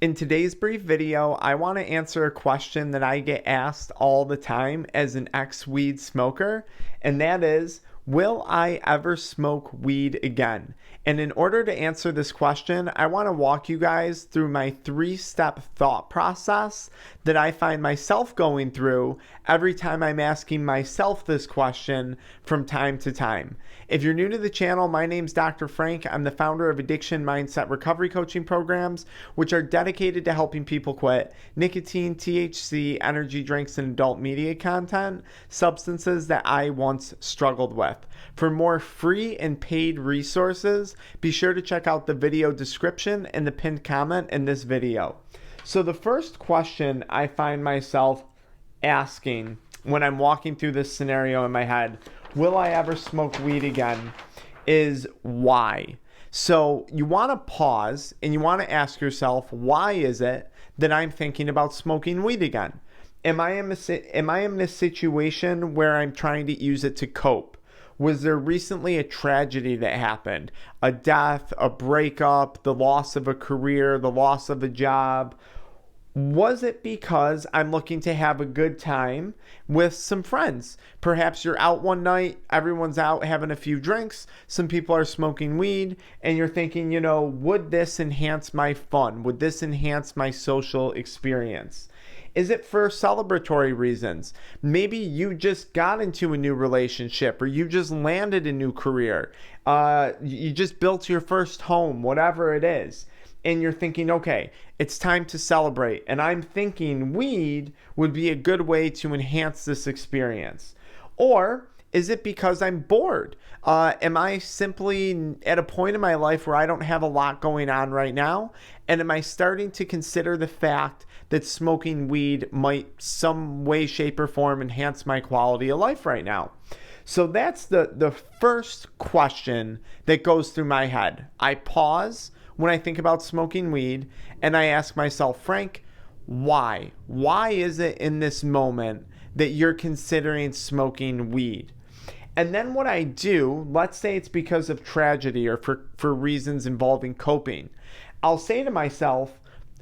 In today's brief video, I want to answer a question that I get asked all the time as an ex-weed smoker, and that is, will I ever smoke weed again? And in order to answer this question, I want to walk you guys through my three-step thought process that I find myself going through every time I'm asking myself this question from time to time. If you're new to the channel, my name's Dr. Frank. I'm the founder of AddictionMindset recovery coaching programs, which are dedicated to helping people quit nicotine, THC, energy drinks, and adult media content, substances that I once struggled with. For more free and paid resources, be sure to check out the video description and the pinned comment in this video. So the first question I find myself asking when I'm walking through this scenario in my head, will I ever smoke weed again, is why? So you want to pause and you want to ask yourself, why is it that I'm thinking about smoking weed again? Am I in a situation where I'm trying to use it to cope? Was there recently a tragedy that happened? A death, a breakup, the loss of a career, the loss of a job? Was it because I'm looking to have a good time with some friends? Perhaps you're out one night, everyone's out having a few drinks, some people are smoking weed, and you're thinking, would this enhance my fun? Would this enhance my social experience? Is it for celebratory reasons? Maybe you just got into a new relationship, or you just landed a new career. You just built your first home, whatever it is. And you're thinking, okay, it's time to celebrate. And I'm thinking weed would be a good way to enhance this experience. Or is it because I'm bored? Am I simply at a point in my life where I don't have a lot going on right now? And am I starting to consider the fact that smoking weed might some way, shape, or form enhance my quality of life right now? So that's the first question that goes through my head. I pause when I think about smoking weed and I ask myself, Frank, why? Why is it in this moment that you're considering smoking weed? And then what I do, let's say it's because of tragedy or for reasons involving coping, I'll say to myself,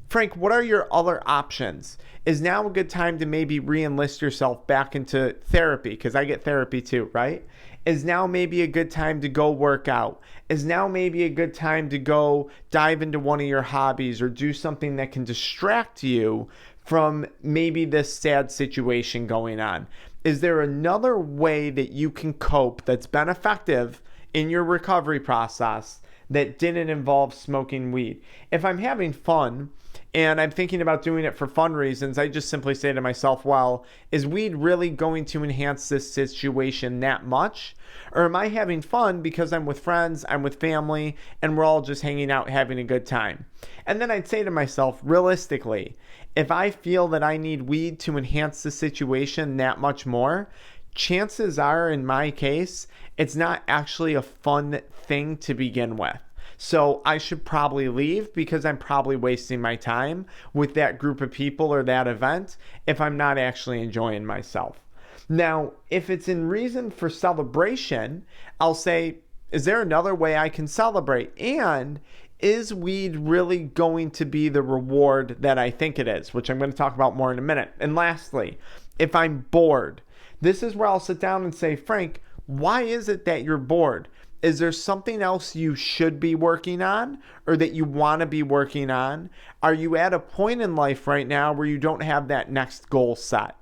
Frank, what are your other options? Is now a good time to maybe re-enlist yourself back into therapy? Because I get therapy too, right? Is now maybe a good time to go work out? Is now maybe a good time to go dive into one of your hobbies or do something that can distract you from maybe this sad situation going on? Is there another way that you can cope that's been effective in your recovery process that didn't involve smoking weed? If I'm having fun and I'm thinking about doing it for fun reasons, I just simply say to myself, well, is weed really going to enhance this situation that much? Or am I having fun because I'm with friends, I'm with family, and we're all just hanging out having a good time? And then I'd say to myself, realistically, if I feel that I need weed to enhance the situation that much more, chances are, in my case, it's not actually a fun thing to begin with. So I should probably leave because I'm probably wasting my time with that group of people or that event if I'm not actually enjoying myself. Now, if it's in reason for celebration, I'll say, is there another way I can celebrate? And is weed really going to be the reward that I think it is, which I'm going to talk about more in a minute. And lastly, if I'm bored, this is where I'll sit down and say, Frank, why is it that you're bored? Is there something else you should be working on or that you want to be working on? Are you at a point in life right now where you don't have that next goal set?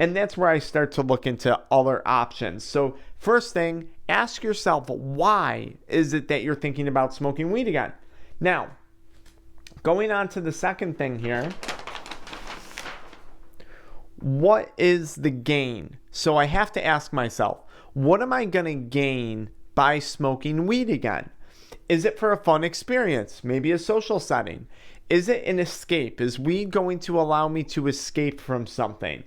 And that's where I start to look into other options. So first thing, ask yourself, why is it that you're thinking about smoking weed again? Now, going on to the second thing here, what is the gain? So I have to ask myself, what am I going to gain by smoking weed again? Is it for a fun experience? Maybe a social setting? Is it an escape? Is weed going to allow me to escape from something?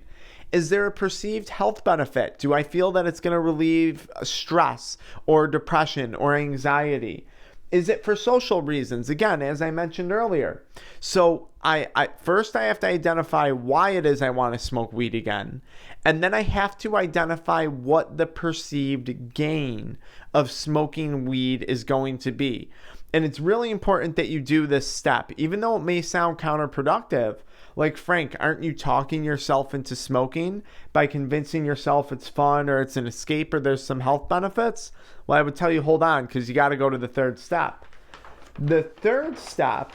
Is there a perceived health benefit? Do I feel that it's going to relieve stress or depression or anxiety? Is it for social reasons? Again, as I mentioned earlier. So I first I have to identify why it is I want to smoke weed again. And then I have to identify what the perceived gain of smoking weed is going to be. And it's really important that you do this step, even though it may sound counterproductive. Like, Frank, aren't you talking yourself into smoking by convincing yourself it's fun or it's an escape or there's some health benefits? Well, I would tell you, hold on, because you got to go to the third step. The third step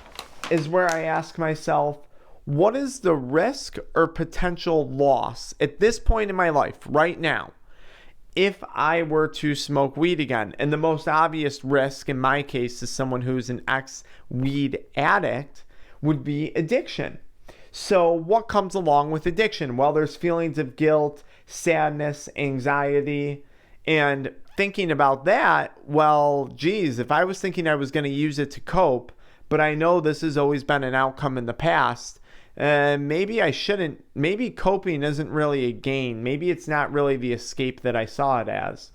is where I ask myself, what is the risk or potential loss at this point in my life right now if I were to smoke weed again? And the most obvious risk in my case is someone who's an ex-weed addict would be addiction. So what comes along with addiction? Well, there's feelings of guilt, sadness, anxiety, and thinking about that, well, geez, if I was thinking I was going to use it to cope, but I know this has always been an outcome in the past, maybe I shouldn't. Maybe coping isn't really a gain. Maybe it's not really the escape that I saw it as.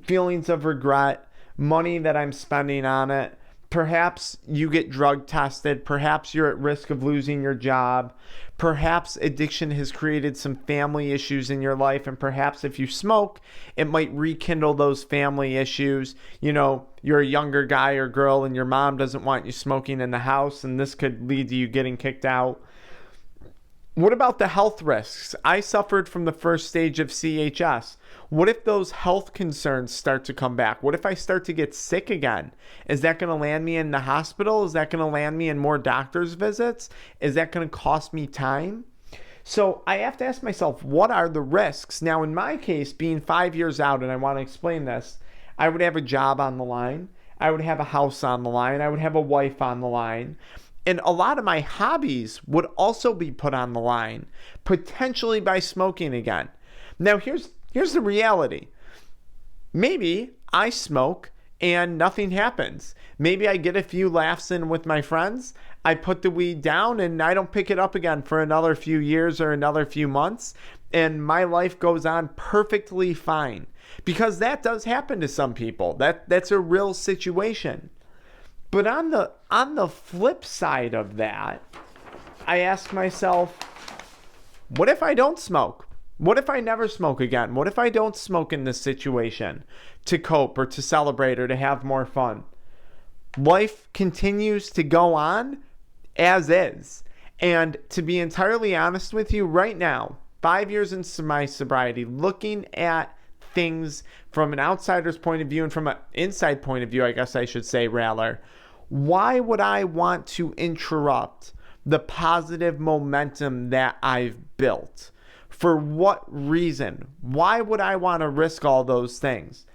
Feelings of regret, money that I'm spending on it. Perhaps you get drug tested. Perhaps you're at risk of losing your job. Perhaps addiction has created some family issues in your life. And perhaps if you smoke, it might rekindle those family issues. You know, you're a younger guy or girl and your mom doesn't want you smoking in the house, and this could lead to you getting kicked out. What about the health risks? I suffered from the first stage of CHS. What if those health concerns start to come back? What if I start to get sick again? Is that going to land me in the hospital? Is that going to land me in more doctor's visits? Is that going to cost me time? So I have to ask myself, what are the risks? Now, in my case, being 5 years out, and I want to explain this, I would have a job on the line. I would have a house on the line. I would have a wife on the line. And a lot of my hobbies would also be put on the line, potentially by smoking again. Now, here's the reality. Maybe I smoke and nothing happens. Maybe I get a few laughs in with my friends. I put the weed down and I don't pick it up again for another few years or another few months. And my life goes on perfectly fine. Because that does happen to some people. That's a real situation. But on the flip side of that, I ask myself, what if I don't smoke? What if I never smoke again? What if I don't smoke in this situation to cope or to celebrate or to have more fun? Life continues to go on as is. And to be entirely honest with you, right now, 5 years into my sobriety, looking at things from an outsider's point of view and from an inside point of view, I guess I should say, rather, why would I want to interrupt the positive momentum that I've built? For what reason? Why would I want to risk all those things?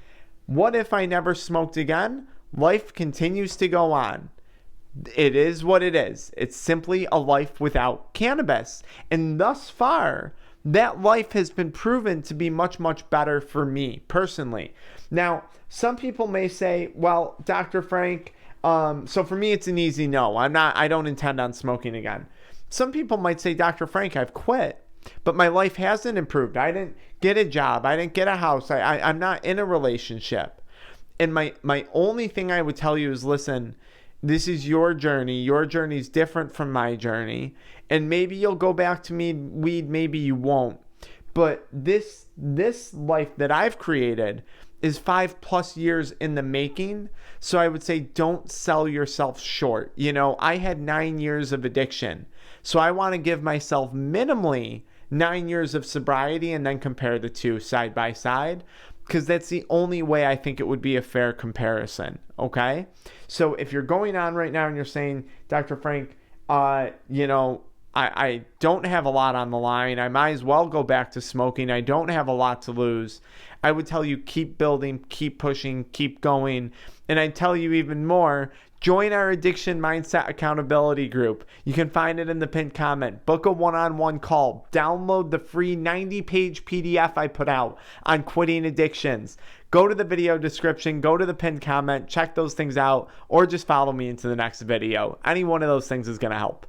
What if I never smoked again? Life continues to go on. It is what it is. It's simply a life without cannabis. And thus far, that life has been proven to be much, much better for me personally. Now, some people may say, well, Dr. Frank, so for me, it's an easy no. I don't intend on smoking again. Some people might say, Dr. Frank, I've quit, but my life hasn't improved. I didn't get a job. I didn't get a house. I'm not in a relationship. And my only thing I would tell you is, listen, this is your journey. Your journey is different from my journey. And maybe you'll go back to weed, maybe you won't. But this life that I've created is 5+ years in the making. So I would say don't sell yourself short. You know, I had 9 years of addiction. So I want to give myself minimally 9 years of sobriety and then compare the two side by side, because that's the only way I think it would be a fair comparison. Okay? So if you're going on right now and you're saying, Dr. Frank, you know, I don't have a lot on the line. I might as well go back to smoking. I don't have a lot to lose. I would tell you, keep building, keep pushing, keep going. And I'd tell you even more, join our Addiction Mindset Accountability Group. You can find it in the pinned comment. Book a one-on-one call. Download the free 90-page PDF I put out on quitting addictions. Go to the video description, go to the pinned comment, check those things out, or just follow me into the next video. Any one of those things is going to help.